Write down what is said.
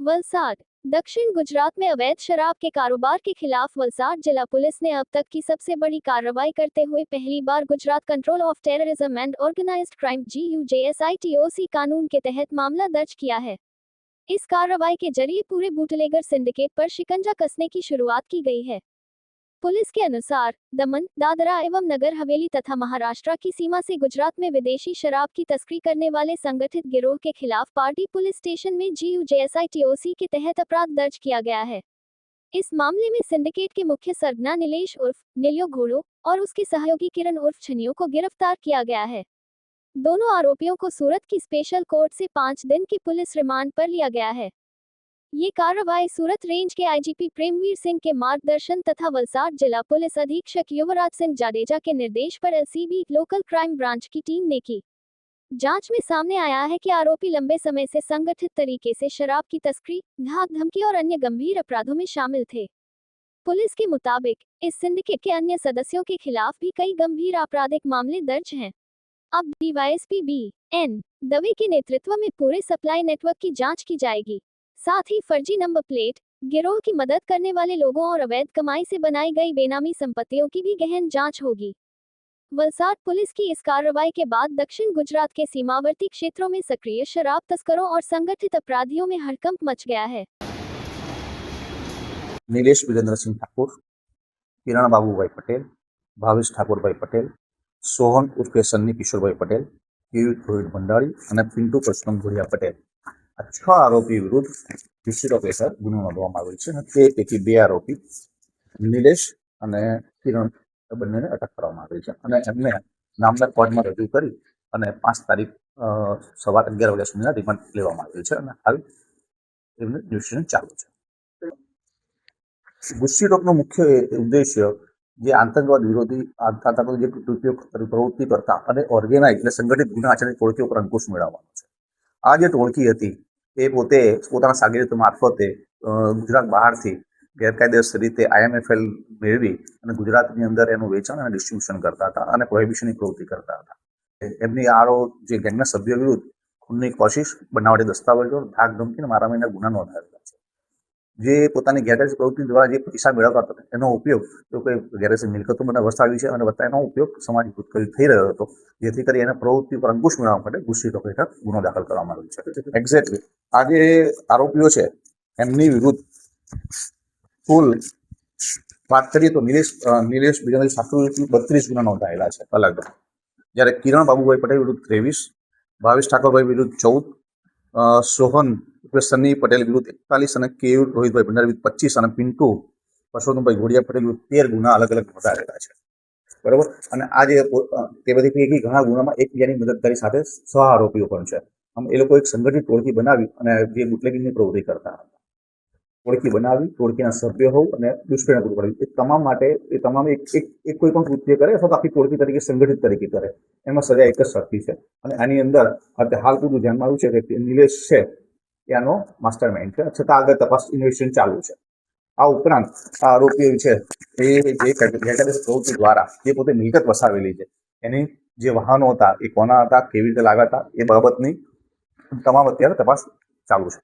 वलसाड। दक्षिण गुजरात में अवैध शराब के कारोबार के खिलाफ वलसाड जिला पुलिस ने अब तक की सबसे बड़ी कार्रवाई करते हुए पहली बार Gujarat control of terrorism and organised crime GUJSITOC कानून के तहत मामला दर्ज किया है। इस कार्रवाई के जरिए पूरे बूटलेगर सिंडिकेट पर शिकंजा कसने की शुरुआत की गई है। पुलिस के अनुसार दमन, दादरा एवं नगर हवेली तथा महाराष्ट्र की सीमा से गुजरात में विदेशी शराब की तस्करी करने वाले संगठित गिरोह के खिलाफ पार्टी पुलिस स्टेशन में GUJSITOC के तहत अपराध दर्ज किया गया है। इस मामले में सिंडिकेट के मुख्य सरगना नीलेश उर्फ नीलियो घोड़ो और उसके सहयोगी किरण उर्फ छनियो को गिरफ्तार किया गया है। दोनों आरोपियों को सूरत की स्पेशल कोर्ट से 5 दिन की पुलिस रिमांड पर लिया गया है। ये कार्रवाई सूरत रेंज के IGP प्रेमवीर सिंह के मार्गदर्शन तथा वलसाड जिला पुलिस अधीक्षक युवराज सिंह जाडेजा के निर्देश पर LCB लोकल क्राइम ब्रांच की टीम ने की। जांच में सामने आया है कि आरोपी लंबे समय से संगठित तरीके से शराब की तस्करी, धाक धमकी और अन्य गंभीर अपराधों में शामिल थे। पुलिस के मुताबिक इस सिंडिकेट के अन्य सदस्यों के खिलाफ भी कई गंभीर आपराधिक मामले दर्ज हैं। अब DYSP BN दवे के नेतृत्व में पूरे सप्लाई नेटवर्क की जांच की जाएगी। साथ ही फर्जी नंबर प्लेट, गिरोह की मदद करने वाले लोगों और अवैध कमाई से बनाई गई बेनामी संपत्तियों की भी गहन जांच होगी। वलसाड पुलिस की इस कार्रवाई के बाद दक्षिण गुजरात के सीमावर्ती क्षेत्रों में सक्रिय शराब तस्करों और संगठित अपराधियों में हड़कंप मच गया है। नीलेश वीरेंद्र सिंह ठाकुर, किरण बाबूभाई पटेल, भावेश ठाकुरभाई पटेल, सोहन उर्फे सन्नी किशोरभाई पटेल, કેયુર રોહિત ભંડારી અને પિન્ટુ કૃષ્ણમ ભુડિયા પટેલ આ 6 આરોપી વિરુદ્ધ વિશેષ ઓફિસર ગુનો નોંધવામાં આવેલ છે અને તે પૈકી 2 આરોપી નિલેશ અને કિરણ બંનેને અટક કરવામાં આવેલ છે અને એમને નામદાર કોર્ટમાં રજૂ કરી અને 5 તારીખ સવારે 11 વાગ્યા સુધીના રિમાન્ડ લેવામાં આવેલ છે અને હાલ એમનું ઇન્વેસ્ટિગેશન ચાલુ છે। ગુસ્સીટોકનો મુખ્ય ઉદ્દેશ્ય જે આતંકવાદ વિરોધી આતંકવાદ જે પ્રવૃત્તિ કરતા અને ઓર્ગેનાઇઝ એટલે સંગઠિત ગુના આચરણની ટોળકીઓ પર અંકુશ મેળવવાનો છે। આ જે ટોળકી હતી એ પોતે પોતાના સાગરીતો મારફતે ગુજરાત બહારથી ગેરકાયદેસર રીતે IMFL મેળવી અને ગુજરાતની અંદર એનું વેચાણ અને ડિસ્ટ્રીબ્યુશન કરતા હતા અને પ્રોહિબિશનની પ્રવૃત્તિ કરતા હતા। એમની આરો જે ગેંગના સભ્યો વિરુદ્ધ ખૂનની કોશિશ, બનાવટી દસ્તાવેજો, ધાક ધમકી અને મારામારીના ગુના નોંધાયેલા છે। જે પોતાની ગેરકાયદેસર પ્રવૃત્તિ દ્વારા જે પૈસા મેળવતા હતા એનો ઉપયોગ તો કોઈ ગેરકાયદેસર મિલકતો મને વસાવી છે અને વત્તા એનો ઉપયોગ સમાજીકૃત કરી થઈ રહ્યો હતો, જેથી કરી એને પ્રવૃત્તિ પર અંકુશ મેળવવા માટે ગુસ્સીટોક હેઠળ ગુનો દાખલ કરવામાં આવ્યો છે। એક્ઝેક્ટલી આ જે આરોપીઓ છે એમની વિરુદ્ધ કુલ વાત કરીએ તો નિલેશ વીરેન્દ્ર ઠાકુર વિરુદ્ધ 32 ગુના નોંધાયેલા છે અલગ, જ્યારે કિરણ બાબુભાઈ પટેલ વિરુદ્ધ 23, ભાવેશ ઠાકોરભાઈ વિરુદ્ધ 14, સોહન સન્ની પટેલ વિરુદ્ધ 41 અને કેયુર રોહિતભાઈ ભંડારી વિરુદ્ધ 25 અને પિન્ટુ પરસોત્તમભાઈ ઘોડિયા પટેલ વિરુદ્ધ 13 ગુના અલગ અલગ નોંધાયેલા છે, બરાબર। અને આ જે તે બધી પૈકી ઘણા ગુનામાં એકબીજાની મદદગારી સાથે સહ આરોપીઓ પણ છે। આમ એ લોકો એક સંગઠિત ટોળકી બનાવી અને જે બુટલેગિંગની પ્રવૃત્તિ કરતા હતા, ટોળકી બનાવી, ટોળકીના સભ્ય હોવ અને દુષ્કર્મ પૂરું પાડ્યું, એ તમામ માટે એ તમામ એક કોઈ પણ કૃત્ય કરે અથવા આખી ટોળકી તરીકે સંગઠિત તરીકે કરે એમાં સજા એક જ સરખી છે। અને આની અંદર હાલ પૂરું ધ્યાનમાં આવ્યું છે કે નિલેશ છે એનો માસ્ટર માઇન્ડ છે, છતાં આગળ તપાસ ઇન્વેસ્ટિગેશન ચાલુ છે। આ ઉપરાંત આ આરોપીઓ છે એ જે ગેરકાયદેસર પ્રવૃત્તિ દ્વારા જે પોતે મિલકત વસાવેલી છે એની જે વાહનો હતા એ કોના હતા, કેવી રીતે લાવ્યા હતા એ બાબતની તમામ અત્યારે તપાસ ચાલુ છે।